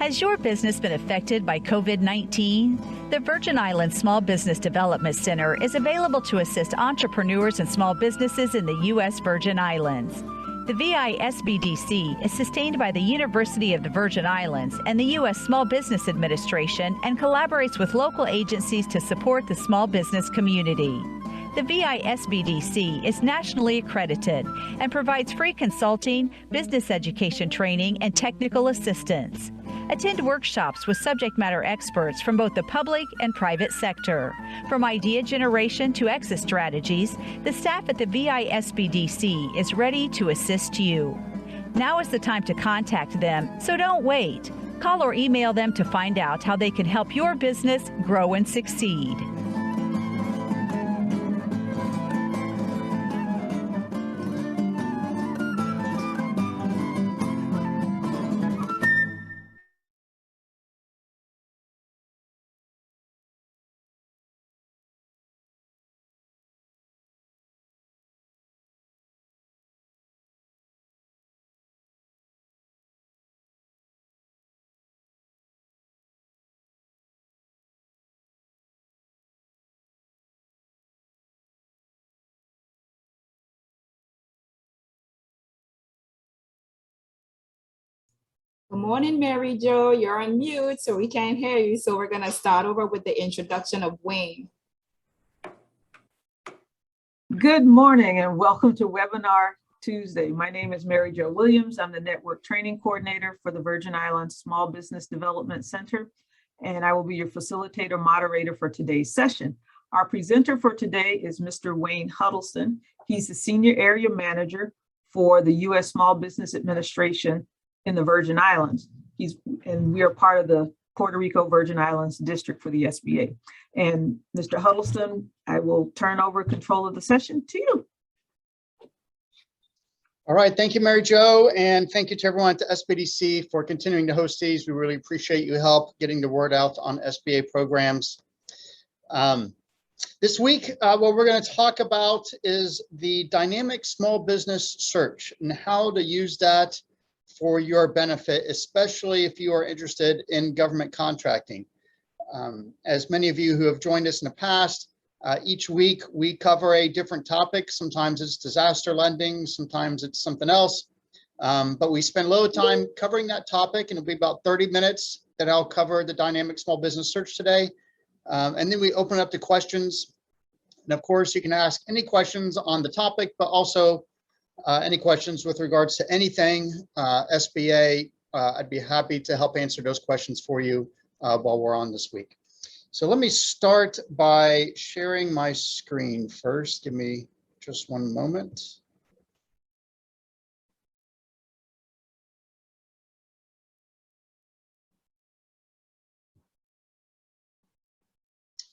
Has your business been affected by COVID-19? The Virgin Islands Small Business Development Center is available to assist entrepreneurs and small businesses in the U.S. Virgin Islands. The VI SBDC is sustained by the University of the Virgin Islands and the U.S. Small Business Administration and collaborates with local agencies to support the small business community. The VI SBDC is nationally accredited and provides free consulting, business education training, and technical assistance. Attend workshops with subject matter experts from both the public and private sector. From idea generation to exit strategies, the staff at the VI SBDC is ready to assist you. Now is the time to contact them, so don't wait. Call or email them to find out how they can help your business grow and succeed. Good morning, Mary Jo. You're on mute, so we can't hear you. So we're going to start over with the introduction of Wayne. Good morning and welcome to Webinar Tuesday. My name is Mary Jo Williams. I'm the Network Training Coordinator for the Virgin Islands Small Business Development Center, and I will be your facilitator moderator for today's session. Our presenter for today is Mr. Wayne Huddleston. He's the Senior Area Manager for the U.S. Small Business Administration in the Virgin Islands. And we are part of the Puerto Rico Virgin Islands District for the SBA. And Mr. Huddleston, I will turn over control of the session to you. All right, thank you, Mary Jo, and thank you to everyone at the SBDC for continuing to host these. We really appreciate your help getting the word out on SBA programs. This week, what we're going to talk about is the dynamic small business search and how to use that for your benefit, especially if you are interested in government contracting. As many of you who have joined us in the past, each week we cover a different topic. Sometimes it's disaster lending, sometimes it's something else, but we spend a little time covering that topic, and it'll be about 30 minutes that I'll cover the dynamic small business search today. And then we open up to questions. And of course, you can ask any questions on the topic, but also any questions with regards to anything SBA. I'd be happy to help answer those questions for you while we're on this week. So let me start by sharing my screen first. Give me just one moment.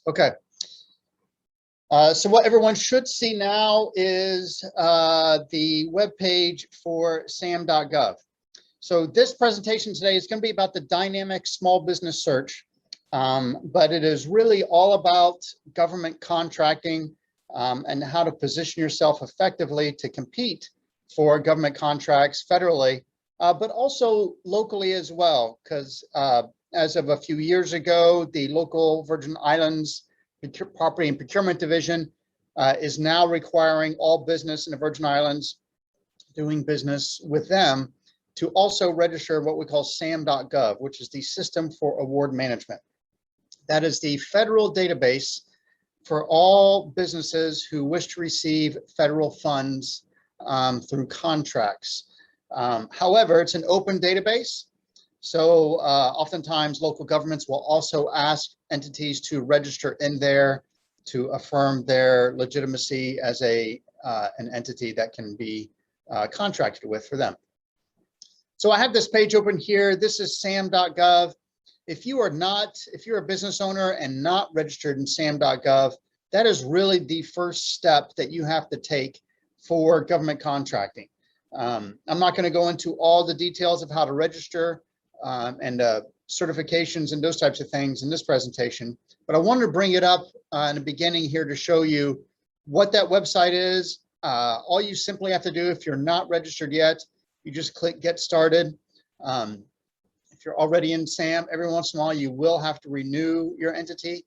Okay. So what everyone should see now is the webpage for SAM.Gov. So this presentation today is going to be about the dynamic small business search, but it is really all about government contracting and how to position yourself effectively to compete for government contracts federally, but also locally as well, because as of a few years ago, the local Virgin Islands Property and Procurement Division is now requiring all business in the Virgin Islands doing business with them to also register what we call SAM.Gov, which is the System for Award Management. That is the federal database for all businesses who wish to receive federal funds through contracts. However, it's an open database. So oftentimes local governments will also ask entities to register in there to affirm their legitimacy as an entity that can be contracted with for them. So I have this page open here. This is SAM.Gov. If you're a business owner and not registered in SAM.Gov, that is really the first step that you have to take for government contracting. I'm not going to go into all the details of how to register and certifications and those types of things in this presentation, but I wanted to bring it up in the beginning here to show you what that website is. All you simply have to do if you're not registered yet, you just click Get Started. If If you're already in SAM, every once in a while you will have to renew your entity,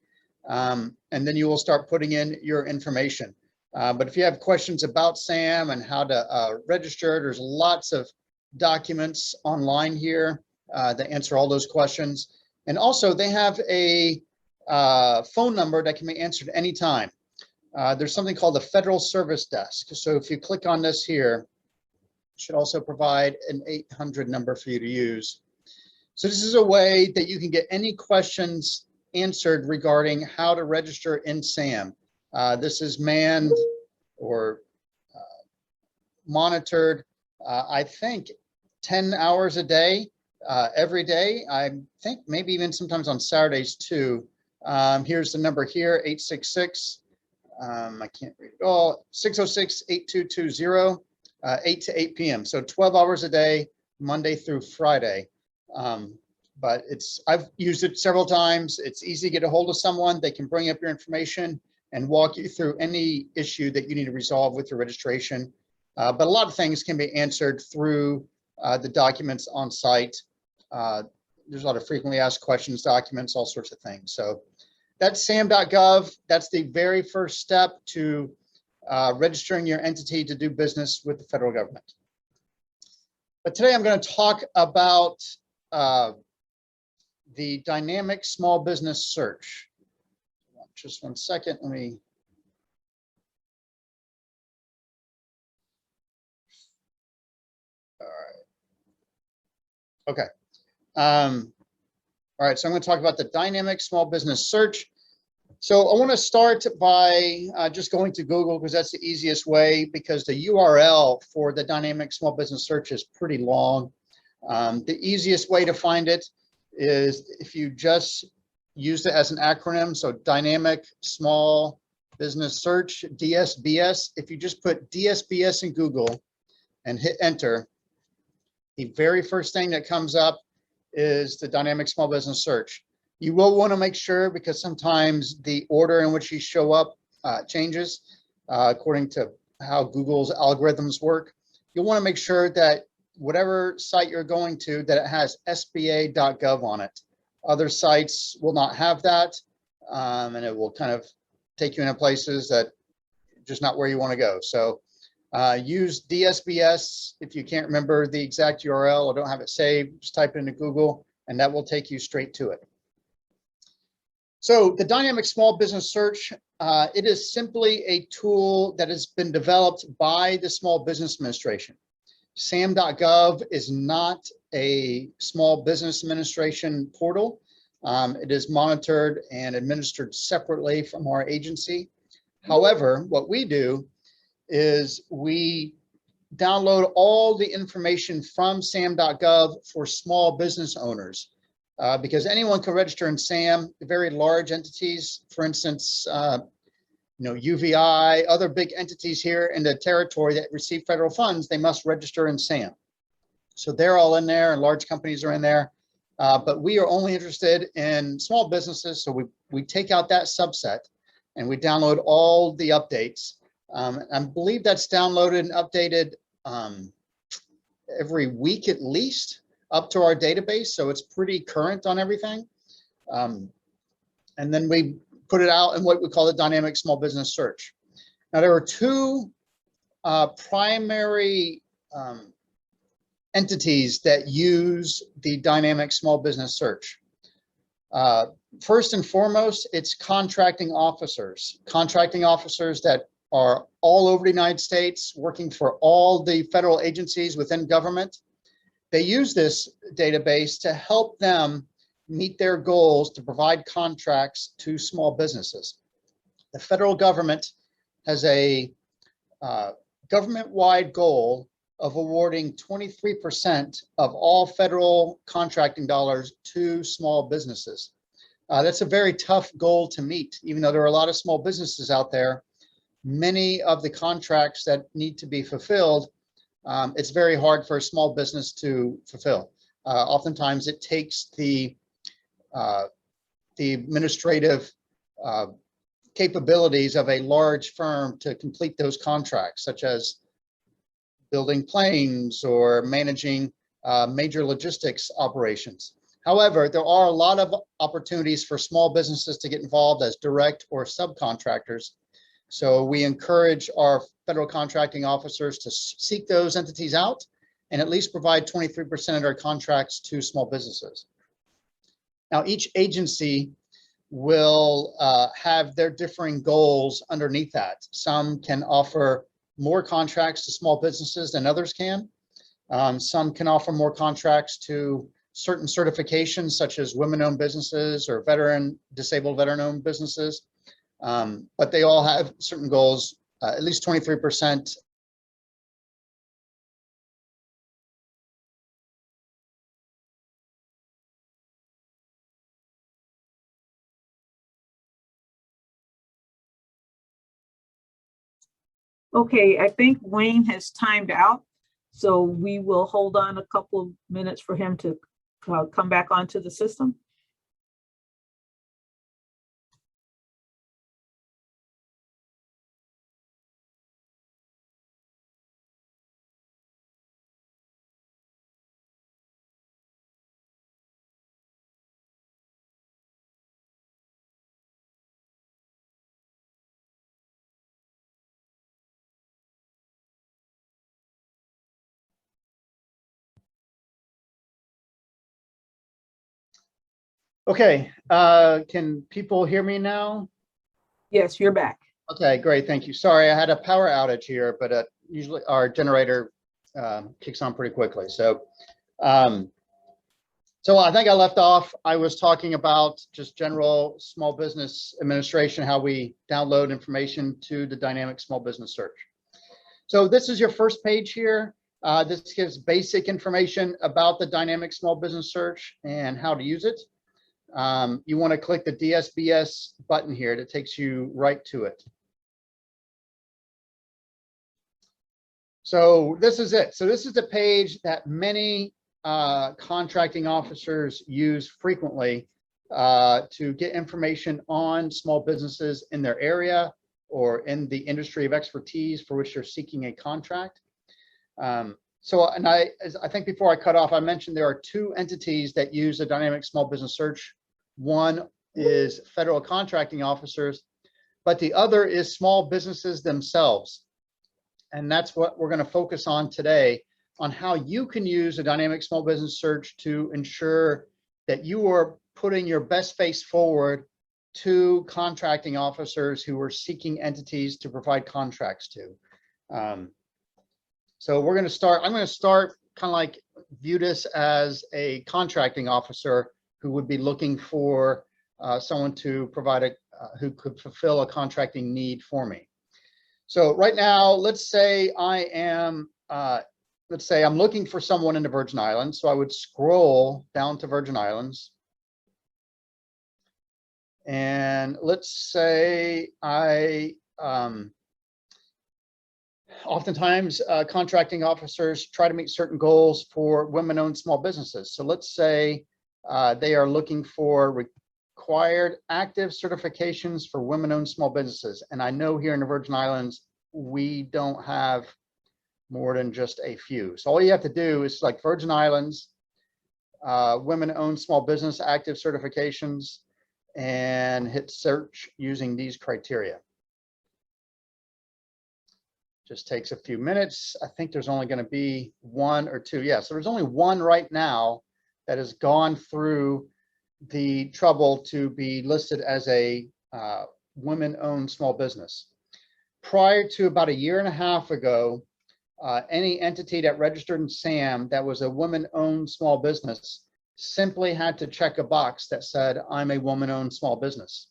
and then you will start putting in your information. But if you have questions about SAM and how to register, there's lots of documents online here that answer all those questions. And also they have a phone number that can be answered anytime. There's something called the Federal Service Desk. So if you click on this here, it should also provide an 800 number for you to use. So this is a way that you can get any questions answered regarding how to register in SAM. This is manned or monitored, I think 10 hours a day, every day. I think maybe even sometimes on Saturdays too. Here's the number here, 866. I can't read it all. 606-8220, 8 to 8 p.m. So 12 hours a day, Monday through Friday. But I've used it several times. It's easy to get a hold of someone. They can bring up your information and walk you through any issue that you need to resolve with your registration. But a lot of things can be answered through the documents on site. There's a lot of frequently asked questions documents, all sorts of things. So that's SAM.Gov. That's the very first step to registering your entity to do business with the federal government. But today I'm going to talk about the dynamic small business search. Just one second, let me. All right. Okay. All right, so I'm going to talk about the dynamic small business search. So I want to start by just going to Google because that's the easiest way, because the URL for the dynamic small business search is pretty long. The easiest way to find it is if you just use it as an acronym. So dynamic small business search, DSBS. If you just put DSBS in Google and hit enter, the very first thing that comes up is the dynamic small business search. You will want to make sure, because sometimes the order in which you show up changes according to how Google's algorithms work. You'll want to make sure that whatever site you're going to, that it has SBA.gov on it. Other sites will not have that, and it will kind of take you into places that just not where you want to go. So use DSBS. If you can't remember the exact URL or don't have it saved, just type it into Google and that will take you straight to it. So the dynamic small business search, it is simply a tool that has been developed by the Small Business Administration. SAM.gov is not a small business administration portal. It is monitored and administered separately from our agency. However, what we do is we download all the information from SAM.gov for small business owners, because anyone can register in SAM. Very large entities, for instance, UVI, other big entities here in the territory that receive federal funds, they must register in SAM. So they're all in there, and large companies are in there. But we are only interested in small businesses. So we take out that subset and we download all the updates. I believe that's downloaded and updated every week at least up to our database. So it's pretty current on everything. And then we put it out in what we call the dynamic small business search. Now there are two primary entities that use the dynamic small business search. First and foremost, it's contracting officers that are all over the United States, working for all the federal agencies within government. They use this database to help them meet their goals to provide contracts to small businesses. The federal government has a government-wide goal of awarding 23% of all federal contracting dollars to small businesses. That's a very tough goal to meet, even though there are a lot of small businesses out there. Many of the contracts that need to be fulfilled, it's very hard for a small business to fulfill. Oftentimes it takes the administrative capabilities of a large firm to complete those contracts, such as building planes or managing major logistics operations. However, there are a lot of opportunities for small businesses to get involved as direct or subcontractors. So we encourage our federal contracting officers to seek those entities out and at least provide 23% of their contracts to small businesses. Now, each agency will have their differing goals underneath that. Some can offer more contracts to small businesses than others can. Some can offer more contracts to certain certifications, such as women-owned businesses or disabled veteran-owned businesses. But they all have certain goals, at least 23%. Okay, I think Wayne has timed out, so we will hold on a couple of minutes for him to come back onto the system. Okay, can people hear me now? Yes, you're back. Okay, great, thank you. Sorry, I had a power outage here, but usually our generator kicks on pretty quickly. So I think I left off, I was talking about just general small business administration, how we download information to the dynamic small business search. So this is your first page here. This gives basic information about the dynamic small business search and how to use it. You want to click the DSBS button here that takes you right to it. So this is it. So this is the page that many contracting officers use frequently to get information on small businesses in their area or in the industry of expertise for which they're seeking a contract. And I think before I cut off, I mentioned there are two entities that use the dynamic small business search. One is federal contracting officers, but the other is small businesses themselves. And that's what we're going to focus on today, on how you can use a dynamic small business search to ensure that you are putting your best face forward to contracting officers who are seeking entities to provide contracts to. So we're going to start, I'm going to start kind of like view this as a contracting officer who would be looking for someone to provide who could fulfill a contracting need for me. So right now, let's say I am, let's say I'm looking for someone in the Virgin Islands. So I would scroll down to Virgin Islands. And let's say oftentimes contracting officers try to meet certain goals for women-owned small businesses. So let's say they are looking for required active certifications for women-owned small businesses. And I know here in the Virgin Islands, we don't have more than just a few. So all you have to do is like Virgin Islands, women-owned small business active certifications, and hit search using these criteria. Just takes a few minutes. I think there's only going to be one or two. Yeah, so there's only one right now that has gone through the trouble to be listed as a women-owned small business. Prior to about a year and a half ago, any entity that registered in SAM that was a women-owned small business simply had to check a box that said, I'm a woman-owned small business.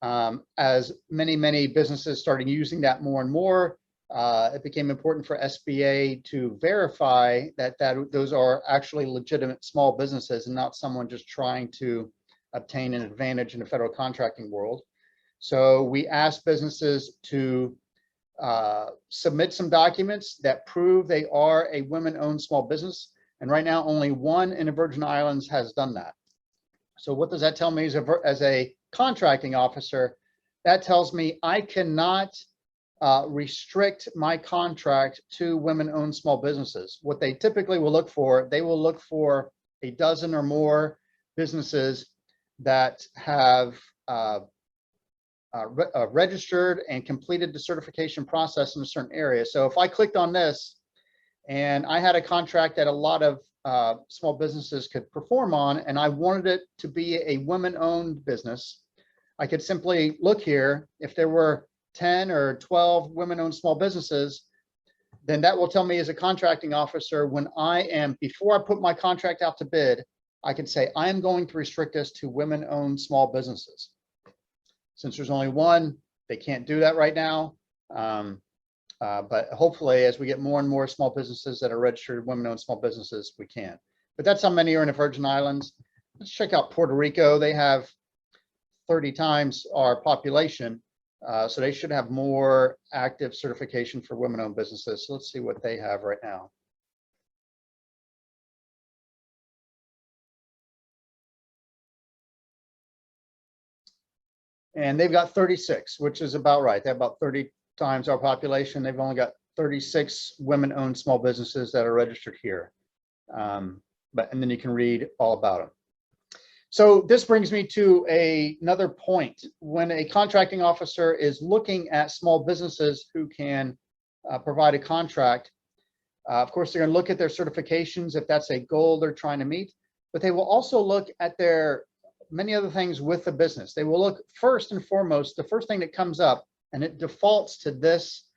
As many businesses started using that more and more, it became important for SBA to verify that those are actually legitimate small businesses and not someone just trying to obtain an advantage in the federal contracting world. So we asked businesses to submit some documents that prove they are a women-owned small business. And right now, only one in the Virgin Islands has done that. So what does that tell me as a contracting officer? That tells me I cannot restrict my contract to women-owned small businesses. What they typically will look for, they will look for a dozen or more businesses that have registered and completed the certification process in a certain area. So if I clicked on this and I had a contract that a lot of small businesses could perform on, and I wanted it to be a women-owned business, I could simply look here. If there were 10 or 12 women-owned small businesses, then that will tell me as a contracting officer, when before I put my contract out to bid, I can say, I am going to restrict this to women-owned small businesses. Since there's only one, they can't do that right now. But hopefully, as we get more and more small businesses that are registered women-owned small businesses, we can. But that's how many are in the Virgin Islands. Let's check out Puerto Rico. They have 30 times our population. So they should have more active certification for women-owned businesses. So let's see what they have right now. And they've got 36, which is about right. They have about 30 times our population. They've only got 36 women-owned small businesses that are registered here. And then you can read all about them. So this brings me to another point. When a contracting officer is looking at small businesses who can provide a contract, of course, they're going to look at their certifications if that's a goal they're trying to meet, but they will also look at their many other things with the business. They will look first and foremost, the first thing that comes up, and it defaults to this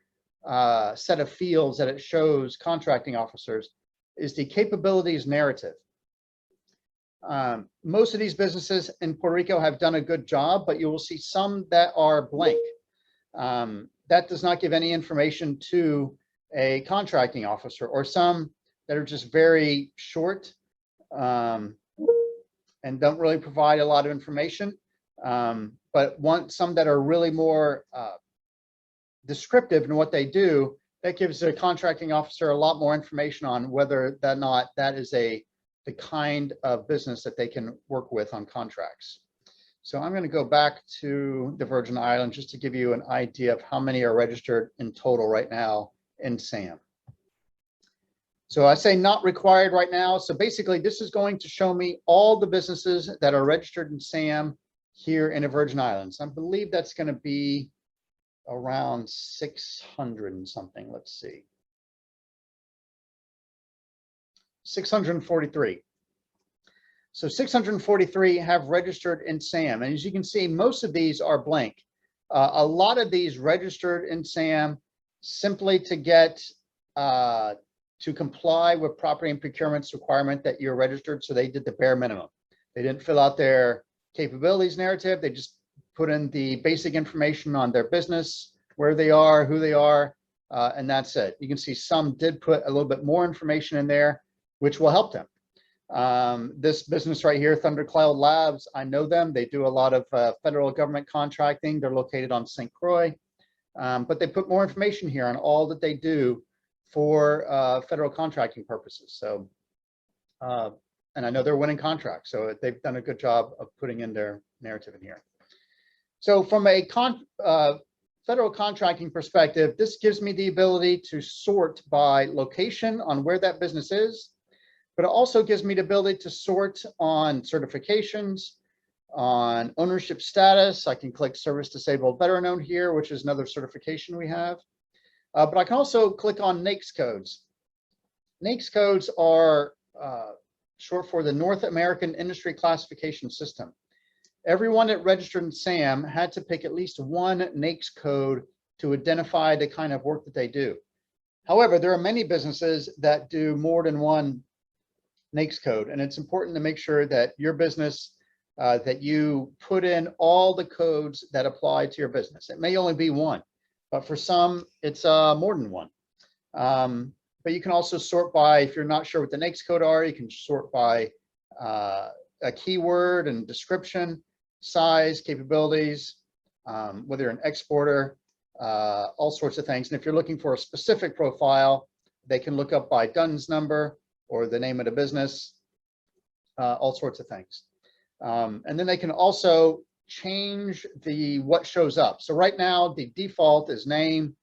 set of fields that it shows contracting officers, is the capabilities narrative. Most of these businesses in Puerto Rico have done a good job, but you will see some that are blank. That does not give any information to a contracting officer, or some that are just very short and don't really provide a lot of information. But some that are really more descriptive in what they do, that gives a contracting officer a lot more information on whether or not that is the kind of business that they can work with on contracts. So I'm going to go back to the Virgin Islands just to give you an idea of how many are registered in total right now in SAM. So I say not required right now. So basically this is going to show me all the businesses that are registered in SAM here in the Virgin Islands. I believe that's going to be around 600 and something. Let's see. 643. So 643 have registered in SAM. And as you can see, most of these are blank. A lot of these registered in SAM simply to get to comply with property and procurement's requirement that you're registered. So they did the bare minimum. They didn't fill out their capabilities narrative. They just put in the basic information on their business, where they are, who they are, and that's it. You can see some did put a little bit more information in there, which will help them. This business right here, Thundercloud Labs, I know them. They do a lot of federal government contracting. They're located on St. Croix, but they put more information here on all that they do for federal contracting purposes. So, and I know they're winning contracts, so they've done a good job of putting in their narrative in here. So from a federal contracting perspective, this gives me the ability to sort by location on where that business is, but it also gives me the ability to sort on certifications, on ownership status. I can click Service Disabled Veteran Owned here, which is another certification we have. But I can also click on NAICS codes. NAICS codes are short for the North American Industry Classification System. Everyone that registered in SAM had to pick at least one NAICS code to identify the kind of work that they do. However, there are many businesses that do more than one NAICS code, and it's important to make sure that your business, that you put in all the codes that apply to your business. It may only be one, but for some, it's more than one. But you can also sort by, if you're not sure what the NAICS code are, you can sort by a keyword and description, size, capabilities, whether you're an exporter, all sorts of things. And if you're looking for a specific profile, they can look up by DUNS number or the name of the business, all sorts of things. And then they can also change what shows up. So right now, the default is name,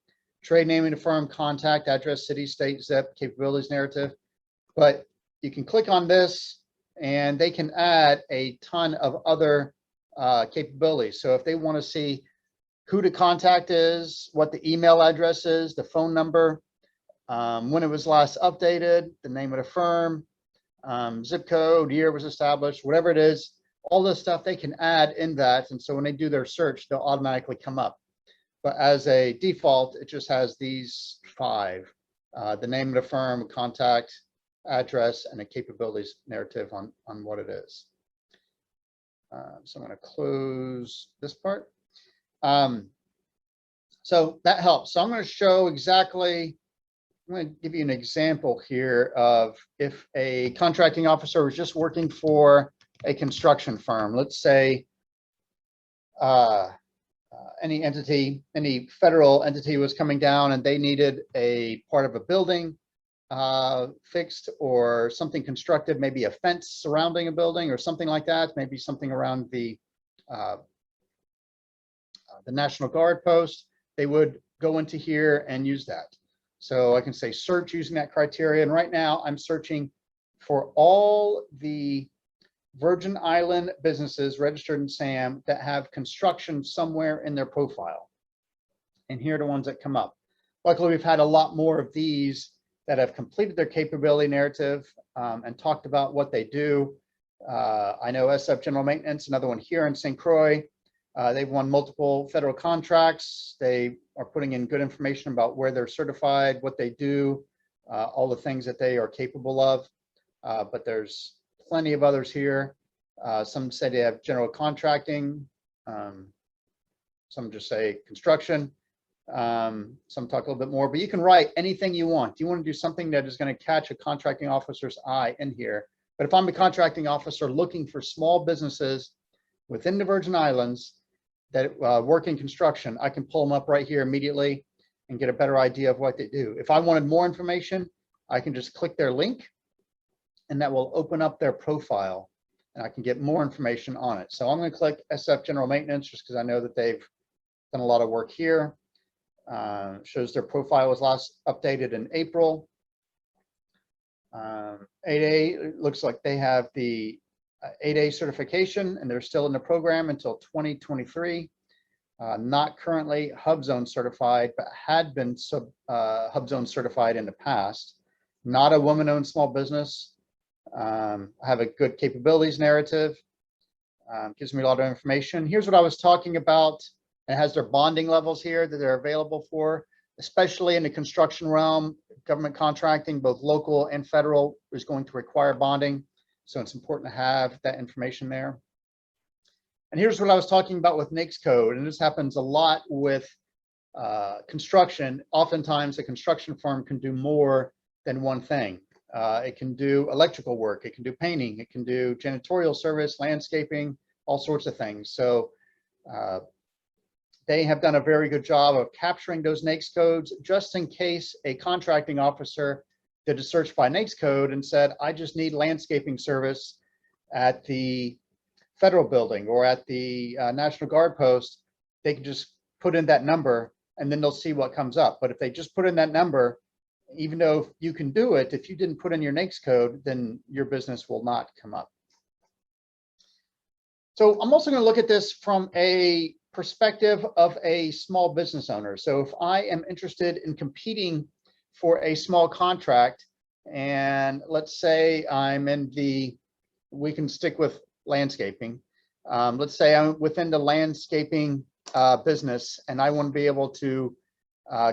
trade name of the firm, contact, address, city, state, zip, capabilities narrative. But you can click on this and they can add a ton of other capabilities. So if they want to see who to contact is, what the email address is, the phone number, when it was last updated, the name of the firm, zip code, year it was established, whatever it is, all this stuff they can add in that. And so when they do their search, they'll automatically come up. But as a default, it just has these 5, the name of the firm, contact, address, and a capabilities narrative on what it is. So I'm going to close this part. So that helps. So I'm going to show exactly, I'm going to give you an example here of if a contracting officer was just working for a construction firm, let's say any entity, any federal entity was coming down and they needed a part of a building fixed or something constructed, maybe a fence surrounding a building or something like that, maybe something around the National Guard post, they would go into here and use that. So I can say search using that criteria. And right now I'm searching for all the Virgin Island businesses registered in SAM that have construction somewhere in their profile. And here are the ones that come up. Luckily, we've had a lot more of these that have completed their capability narrative and talked about what they do. I know SF General Maintenance, another one here in St. Croix. They've won multiple federal contracts. They are putting in good information about where they're certified, what they do, all the things that they are capable of. But there's plenty of others here. Some say they have general contracting. Some just say construction. Some talk a little bit more, but you can write anything you want. You want to do something that is going to catch a contracting officer's eye in here. But if I'm a contracting officer looking for small businesses within the Virgin Islands that work in construction, I can pull them up right here immediately and get a better idea of what they do. If I wanted more information, I can just click their link and that will open up their profile and I can get more information on it. So I'm going to click SF General Maintenance just because I know that they've done a lot of work here. Shows their profile was last updated in April. 8A, looks like they have the 8A certification and they're still in the program until 2023. Not currently Hubzone certified, but had been Hubzone certified in the past. Not a woman-owned small business. Have a good capabilities narrative. Gives me a lot of information. Here's what I was talking about. It has their bonding levels here that they're available for, especially in the construction realm. Government contracting, both local and federal, is going to require bonding. So it's important to have that information there. And here's what I was talking about with NAICS code. And this happens a lot with construction. Oftentimes a construction firm can do more than one thing. It can do electrical work, it can do painting, it can do janitorial service, landscaping, all sorts of things. So they have done a very good job of capturing those NAICS codes just in case a contracting officer did a search by NAICS code and said, I just need landscaping service at the federal building or at the National Guard post. They can just put in that number and then they'll see what comes up. But if they just put in that number, even though you can do it, if you didn't put in your NAICS code, then your business will not come up. So I'm also going to look at this from a perspective of a small business owner. So if I am interested in competing for a small contract, and let's say I'm in the, we can stick with landscaping. Let's say I'm within the landscaping business and I want to be able to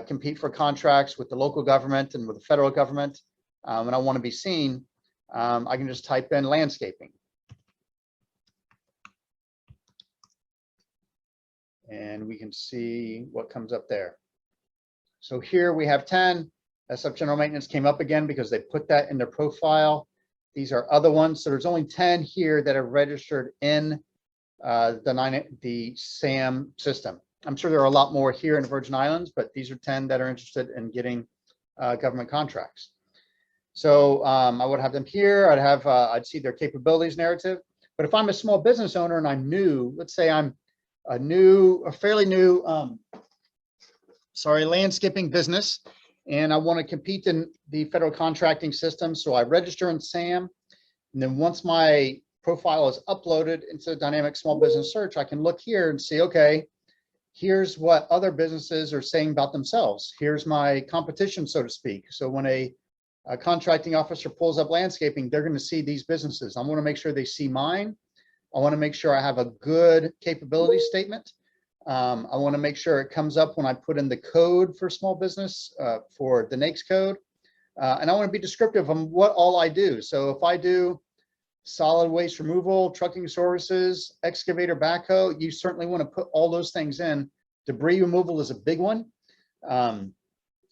compete for contracts with the local government and with the federal government, and I want to be seen, I can just type in landscaping. And we can see what comes up there. So here we have 10. SF General Maintenance came up again because they put that in their profile. These are other ones. So there's only 10 here that are registered in the SAM system. I'm sure there are a lot more here in the Virgin Islands, but these are 10 that are interested in getting government contracts. So I would have them here. I'd have, I'd see their capabilities narrative. But if I'm a small business owner and I'm new, let's say I'm a fairly new, landscaping business, and I want to compete in the federal contracting system. So I register in SAM. And then once my profile is uploaded into the dynamic small business search, I can look here and see, okay, here's what other businesses are saying about themselves. Here's my competition, so to speak. So when a contracting officer pulls up landscaping, they're going to see these businesses. I want to make sure they see mine. I want to make sure I have a good capability statement. I want to make sure it comes up when I put in the code for small business for the NAICS code. And I want to be descriptive on what all I do. So if I do solid waste removal, trucking services, excavator, backhoe, you certainly want to put all those things in. Debris removal is a big one,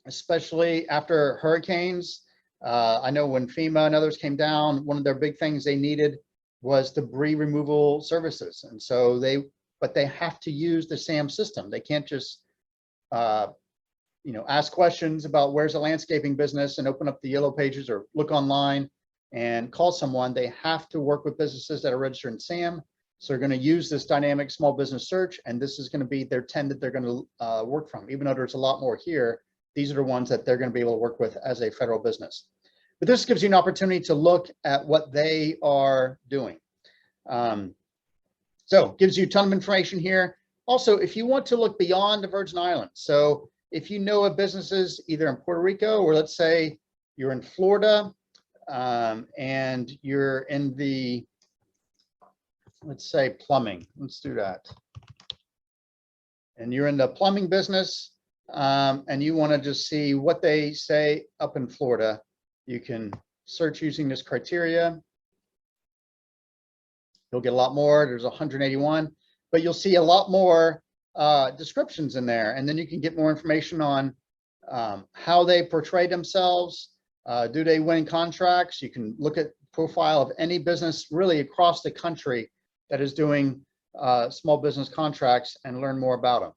especially after hurricanes. I know when FEMA and others came down, one of their big things they needed was debris removal services. And so but they have to use the SAM system. They can't just, ask questions about where's a landscaping business and open up the yellow pages or look online and call someone. They have to work with businesses that are registered in SAM. So they're going to use this dynamic small business search, and this is going to be their 10 that they're going to work from. Even though there's a lot more here, these are the ones that they're going to be able to work with as a federal business. But this gives you an opportunity to look at what they are doing. So gives you a ton of information here. Also, if you want to look beyond the Virgin Islands, so if you know of businesses either in Puerto Rico, or let's say you're in Florida, and you're in the, let's say plumbing, let's do that. And you're in the plumbing business, and you want to just see what they say up in Florida, you can search using this criteria. You'll get a lot more. There's 181, but you'll see a lot more descriptions in there. And then you can get more information on how they portray themselves. Do they win contracts? You can look at profile of any business really across the country that is doing small business contracts and learn more about them.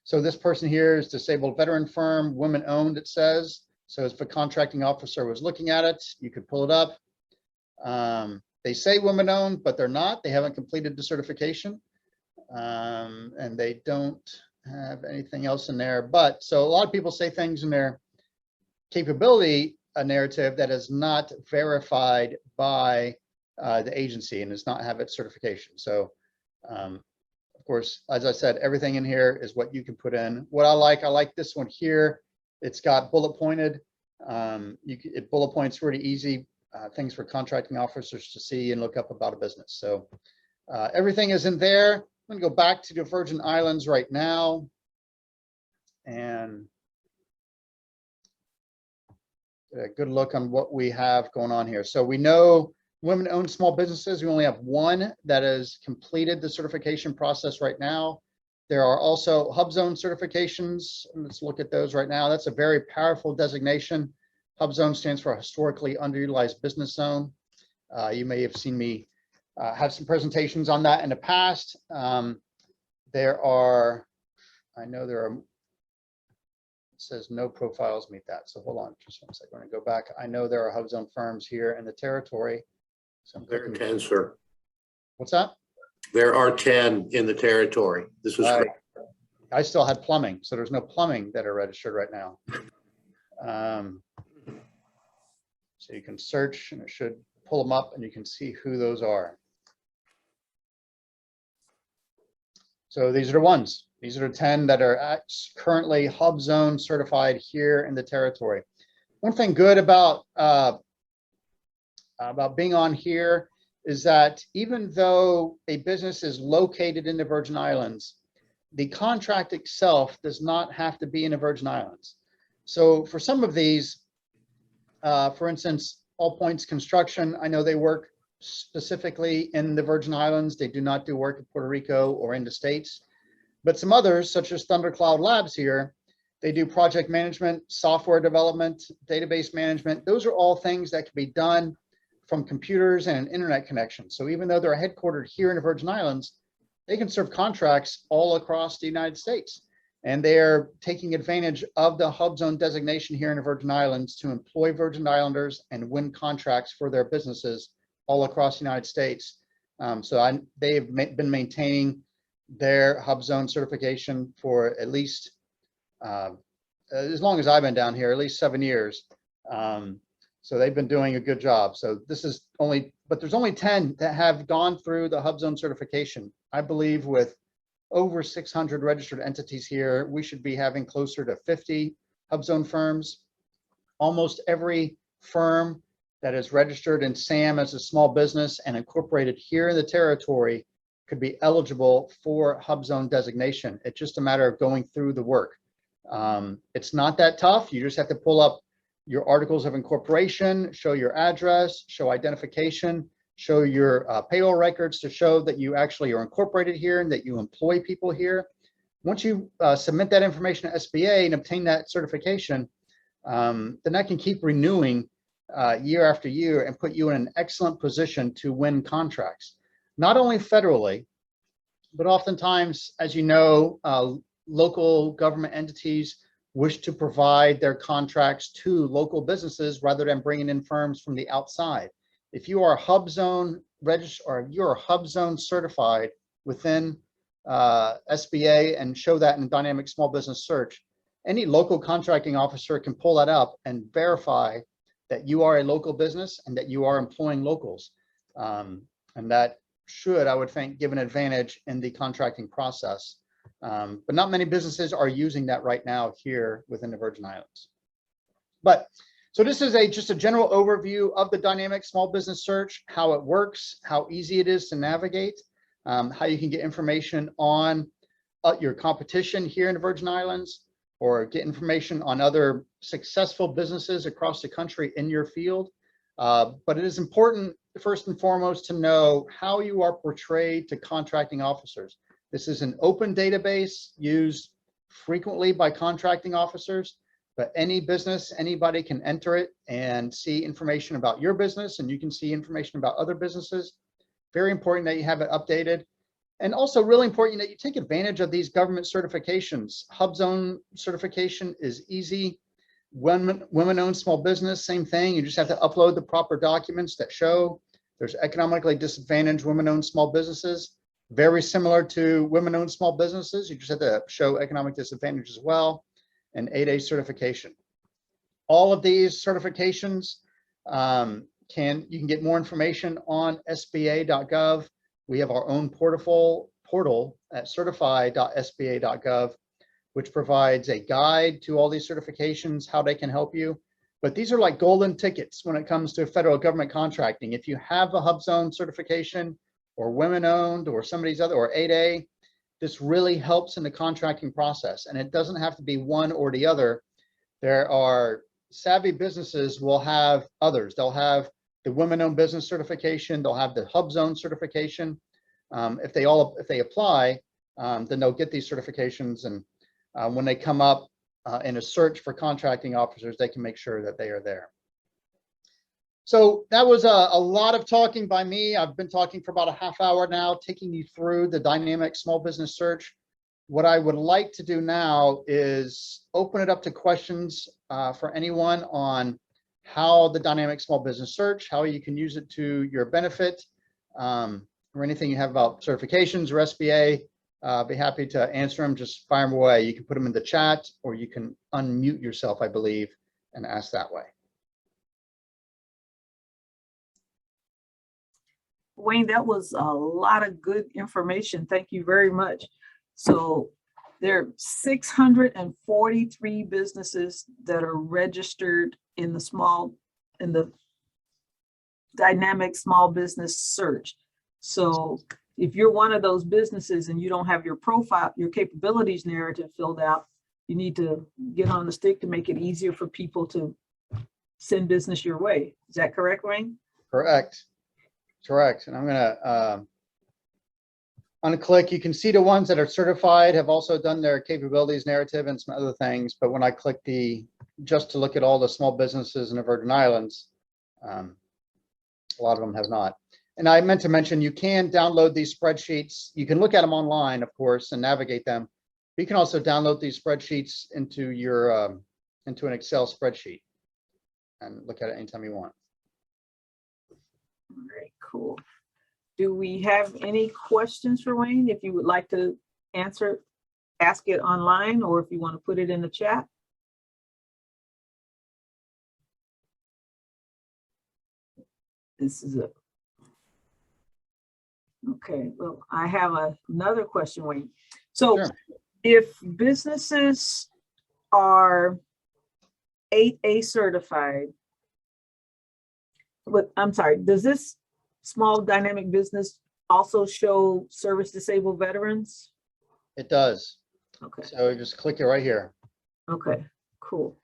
So this person here is disabled veteran firm, women owned, it says. So if a contracting officer was looking at it, you could pull it up. They say women owned, but they're not. They haven't completed the certification, and they don't have anything else in there. But so a lot of people say things in their capability narrative that is not verified by the agency and does not have its certification. So of course, as I said, everything in here is what you can put in. What I like this one here. It's got bullet pointed. It bullet points really easy things for contracting officers to see and look up about a business. So everything is in there. I'm going to go back to the Virgin Islands right now and get a good look on what we have going on here. So we know women-owned small businesses. We only have one that has completed the certification process right now. There are also Hubzone certifications. Let's look at those right now. That's a very powerful designation. Hubzone stands for Historically Underutilized Business Zone. You may have seen me have some presentations on that in the past. I know there are, it says no profiles meet that. So hold on just one second. We're going to go back. I know there are Hubzone firms here in the territory. So there are 10, sir. What's that? There are 10 in the territory. This was right. I still had plumbing, so there's no plumbing that are registered right now. So you can search and it should pull them up and you can see who those are. So these are the ones. These are the 10 that are currently Hubzone certified here in the territory. One thing good about being on here is that even though a business is located in the Virgin Islands, the contract itself does not have to be in the Virgin Islands. So for some of these, for instance, All Points Construction, I know they work specifically in the Virgin Islands. They do not do work in Puerto Rico or in the States. But some others, such as Thundercloud Labs here, they do project management, software development, database management. Those are all things that can be done from computers and an internet connection. So even though they're headquartered here in the Virgin Islands, they can serve contracts all across the United States. And they're taking advantage of the Hubzone designation here in the Virgin Islands to employ Virgin Islanders and win contracts for their businesses all across the United States. They've been maintaining their Hubzone certification for at least, as long as I've been down here, at least 7 years. So they've been doing a good job. So this is only, but there's only 10 that have gone through the Hubzone certification. I believe with over 600 registered entities here, we should be having closer to 50 Hubzone firms. Almost every firm that is registered in SAM as a small business and incorporated here in the territory could be eligible for Hubzone designation. It's just a matter of going through the work. It's not that tough. You just have to pull up your articles of incorporation, show your address, show identification, show your payroll records to show that you actually are incorporated here and that you employ people here. Once you submit that information to SBA and obtain that certification, then I can keep renewing year after year and put you in an excellent position to win contracts, not only federally, but oftentimes, as you know, local government entities wish to provide their contracts to local businesses rather than bringing in firms from the outside. If you are Hubzone registered or you're Hubzone certified within SBA and show that in dynamic small business search, any local contracting officer can pull that up and verify that you are a local business and that you are employing locals. And that should, I would think, give an advantage in the contracting process. But not many businesses are using that right now here within the Virgin Islands. But so this is just a general overview of the dynamic small business search, how it works, how easy it is to navigate, how you can get information on your competition here in the Virgin Islands, or get information on other successful businesses across the country in your field. But it is important, first and foremost, to know how you are portrayed to contracting officers. This is an open database used frequently by contracting officers, but any business, anybody can enter it and see information about your business, and you can see information about other businesses. Very important that you have it updated. And also really important that you take advantage of these government certifications. Hubzone certification is easy. Women-owned small business, same thing. You just have to upload the proper documents that show there's economically disadvantaged women-owned small businesses. Very similar to women-owned small businesses. You just have to show economic disadvantage as well, and 8A certification. All of these certifications, you can get more information on SBA.gov. We have our own portal at certify.sba.gov, which provides a guide to all these certifications, how they can help you. But these are like golden tickets when it comes to federal government contracting. If you have a Hubzone certification or women-owned or somebody's other, or 8A, this really helps in the contracting process. And it doesn't have to be one or the other. There are savvy businesses will have others. They'll have the women-owned business certification. They'll have the Hubzone certification. If they apply, then they'll get these certifications. And when they come up in a search for contracting officers, they can make sure that they are there. So that was a lot of talking by me. I've been talking for about a half hour now, taking you through the dynamic small business search. What I would like to do now is open it up to questions for anyone on how the dynamic small business search, how you can use it to your benefit, or anything you have about certifications or SBA. Be happy to answer them. Just fire them away. You can put them in the chat, or you can unmute yourself, I believe, and ask that way. Wayne, that was a lot of good information. Thank you very much. So there are 643 businesses that are registered in the dynamic small business search. So if you're one of those businesses and you don't have your profile, your capabilities narrative filled out, you need to get on the stick to make it easier for people to send business your way. Is that correct, Wayne? Correct. Correct. And I'm gonna unclick. You can see the ones that are certified have also done their capabilities narrative and some other things. But when I click just to look at all the small businesses in the Virgin Islands, a lot of them have not. And I meant to mention, you can download these spreadsheets. You can look at them online, of course, and navigate them. But you can also download these spreadsheets into your into an Excel spreadsheet and look at it anytime you want. All right, cool. Do we have any questions for Wayne? If you would like to ask it online, or if you want to put it in the chat. This is it. Okay, well, I have another question, Wayne. So Sure. if businesses are 8A certified, but I'm sorry, does this small dynamic business also show service disabled veterans? It does. Okay, So just click it right here. okay, cool.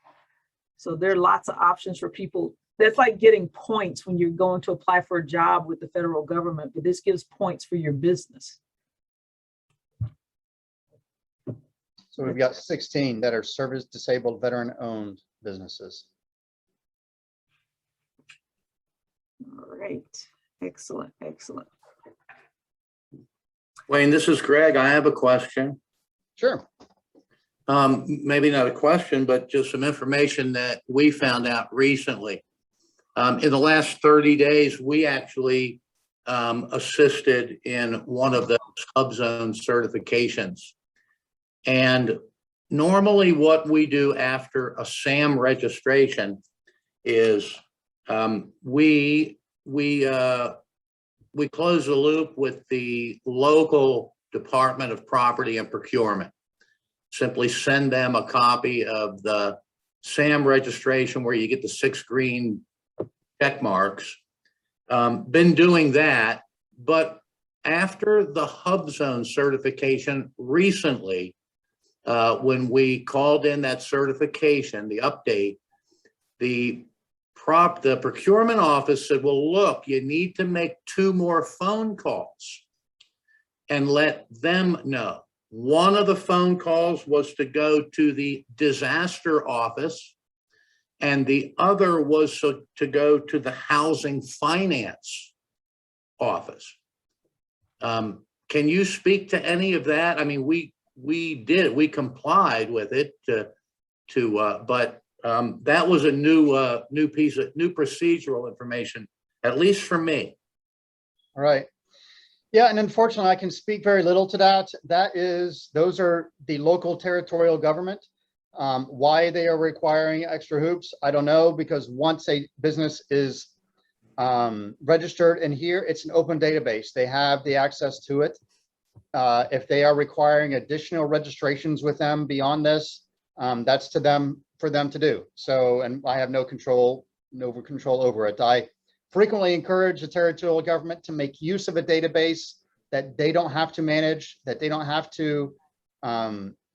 So there are lots of options for people. That's like getting points when you're going to apply for a job with the federal government, but this gives points for your business. So we've got 16 that are service disabled veteran owned businesses. All right, excellent, excellent. Wayne, this is Greg. I have a question. Sure. Maybe not a question, but just some information that we found out recently. In the last 30 days, we actually assisted in one of those Hubzone certifications. And normally what we do after a SAM registration is we close the loop with the local Department of Property and Procurement. Simply send them a copy of the SAM registration where you get the 6 green check marks. Been doing that, but after the Hubzone certification recently, when we called in that certification, the update, the procurement office said, well, look, you need to make 2 more phone calls and let them know. One of the phone calls was to go to the disaster office, and the other was to go to the housing finance office. Can you speak to any of that? I mean, we complied with it but that was a new piece of new procedural information, at least for me. All right. Yeah, and unfortunately, I can speak very little to that. Those are the local territorial government. Why they are requiring extra hoops, I don't know, because once a business is registered in here, it's an open database. They have the access to it. If they are requiring additional registrations with them beyond this, that's for them to do. So, and I have no control over it. I frequently encourage the territorial government to make use of a database that they don't have to manage, that they don't have to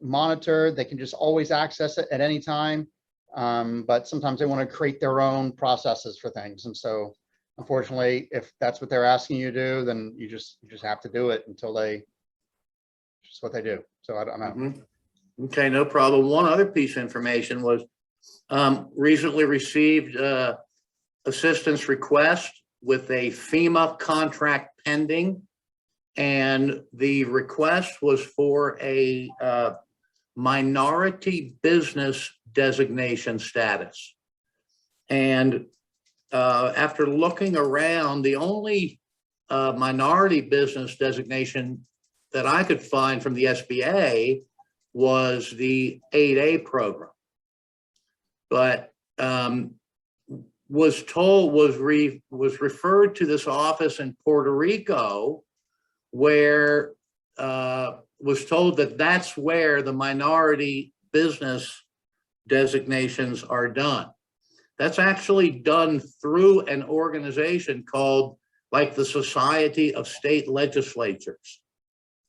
monitor. They can just always access it at any time. But sometimes they want to create their own processes for things. And so unfortunately, if that's what they're asking you to do, then you just have to do it until just what they do. So I don't know. Mm-hmm. Okay, no problem. One other piece of information was recently received assistance request with a FEMA contract pending. And the request was for a minority business designation status. And after looking around, the only minority business designation that I could find from the SBA was the 8A program. But was referred to this office in Puerto Rico, where was told that that's where the minority business designations are done. That's actually done through an organization called like the Society of State Legislatures.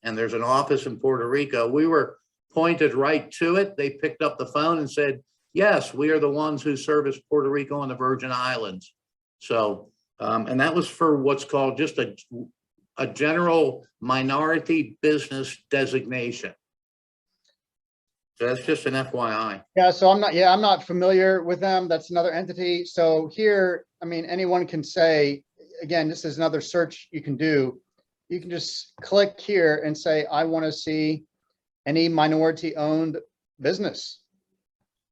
And there's an office in Puerto Rico. We were pointed right to it. They picked up the phone and said, yes, we are the ones who service Puerto Rico and the Virgin Islands. So, and that was for what's called just a general minority business designation. So that's just an FYI. Yeah, so I'm not familiar with them. That's another entity. So here, I mean, anyone can say, again, this is another search you can do. You can just click here and say, I want to see any minority owned business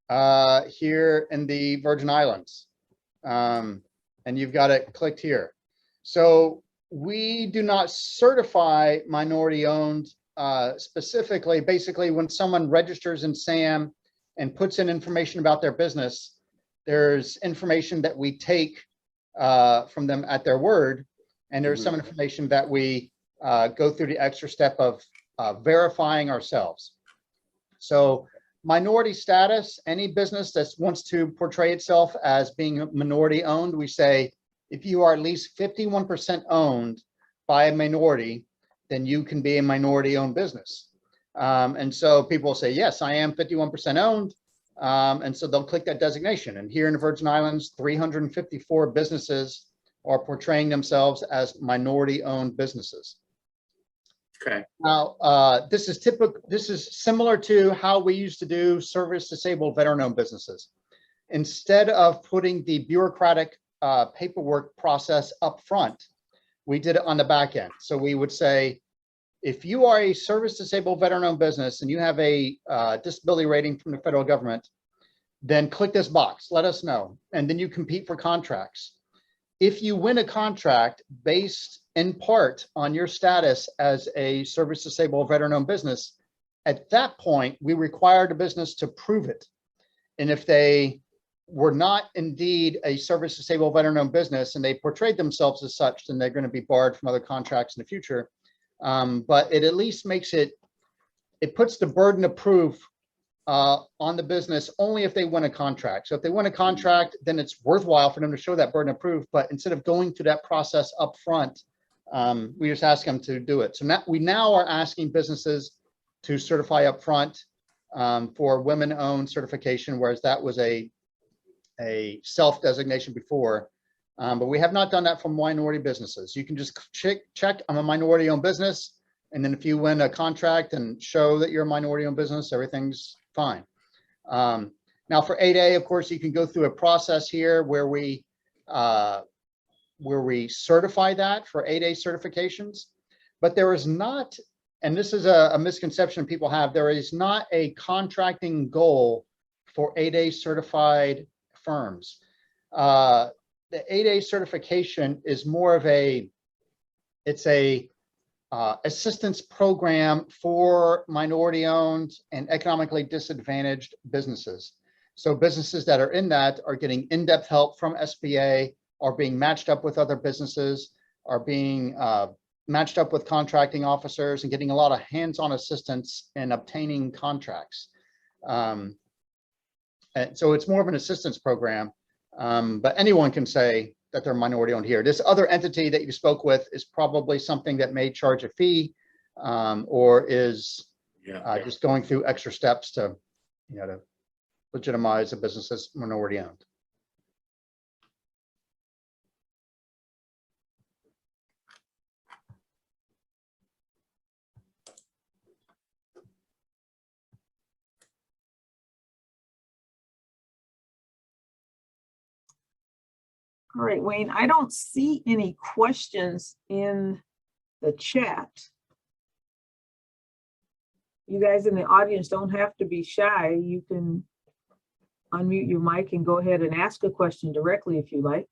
here in the Virgin Islands. And you've got it clicked here. So we do not certify minority owned specifically. Basically, when someone registers in SAM and puts in information about their business, there's information that we take from them at their word. And there's some information that we go through the extra step of verifying ourselves. So minority status, any business that wants to portray itself as being minority owned, we say, if you are at least 51% owned by a minority, then you can be a minority owned business. And so people say, yes, I am 51% owned. And so they'll click that designation. And here in the Virgin Islands, 354 businesses are portraying themselves as minority owned businesses. Okay. Now, this is similar to how we used to do service disabled veteran owned businesses. Instead of putting the bureaucratic paperwork process up front, we did it on the back end. So we would say, if you are a service disabled veteran owned business and you have a disability rating from the federal government, then click this box, let us know. And then you compete for contracts. If you win a contract based in part on your status as a service disabled veteran owned business, at that point, we require the business to prove it. And if they were not indeed a service disabled veteran owned business and they portrayed themselves as such, then they're going to be barred from other contracts in the future. But it at least makes it puts the burden of proof on the business only if they win a contract. So if they win a contract, then it's worthwhile for them to show that burden of proof. But instead of going through that process up front, we just ask them to do it. So now we are asking businesses to certify up front for women-owned certification, whereas that was a self-designation before. But we have not done that for minority businesses. You can just check I'm a minority-owned business, and then if you win a contract and show that you're a minority-owned business, everything's fine. Now for 8A, of course, you can go through a process here where we certify that for 8A certifications, but there is not, and this is a misconception people have, there is not a contracting goal for 8A certified firms. The 8A certification is more of it's a assistance program for minority owned and economically disadvantaged businesses. So businesses that are in that are getting in-depth help from SBA, are being matched up with other businesses, are being matched up with contracting officers and getting a lot of hands-on assistance in obtaining contracts. And so it's more of an assistance program. But anyone can say that they're minority owned here. This other entity that you spoke with is probably something that may charge a fee or is just going through extra steps to, to legitimize a business as minority owned. All right, Wayne, I don't see any questions in the chat. You guys in the audience don't have to be shy. You can unmute your mic and go ahead and ask a question directly if you like.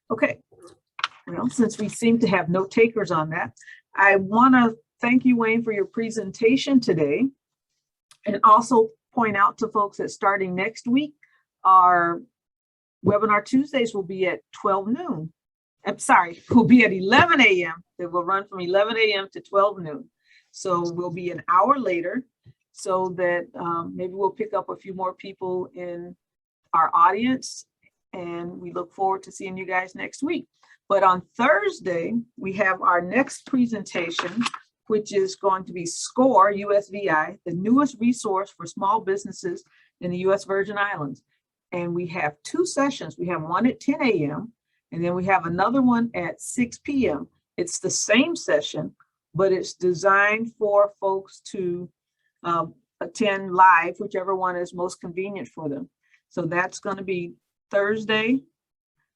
Okay, well, since we seem to have no takers on that, I want to thank you, Wayne, for your presentation today, and also point out to folks that starting next week, our webinar Tuesdays will be at 12 noon. I'm sorry, will be at 11 a.m. It will run from 11 a.m. to 12 noon. So we'll be an hour later so that maybe we'll pick up a few more people in our audience, and we look forward to seeing you guys next week. But on Thursday, we have our next presentation, which is going to be SCORE USVI, the newest resource for small businesses in the U.S. Virgin Islands. And we have two sessions. We have one at 10 a.m. and then we have another one at 6 p.m. It's the same session, but it's designed for folks to attend live, whichever one is most convenient for them. So that's going to be Thursday,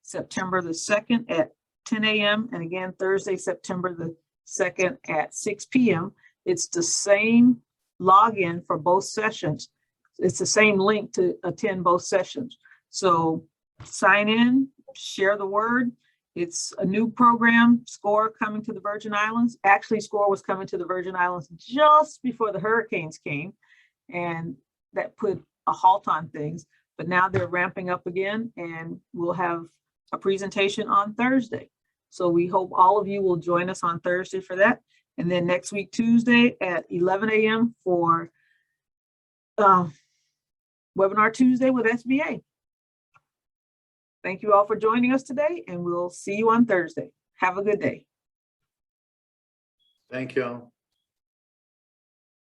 September the 2nd at 10 a.m. and again, Thursday, September the 2nd at 6 p.m. It's the same login for both sessions. It's the same link to attend both sessions. So sign in, share the word. It's a new program, SCORE, coming to the Virgin Islands. Actually, SCORE was coming to the Virgin Islands just before the hurricanes came, and that put a halt on things. but now they're ramping up again, and we'll have a presentation on Thursday. So we hope all of you will join us on Thursday for that. And then next week, Tuesday at 11 a.m. for Webinar Tuesday with SBA. Thank you all for joining us today, and we'll see you on Thursday. Have a good day. Thank you.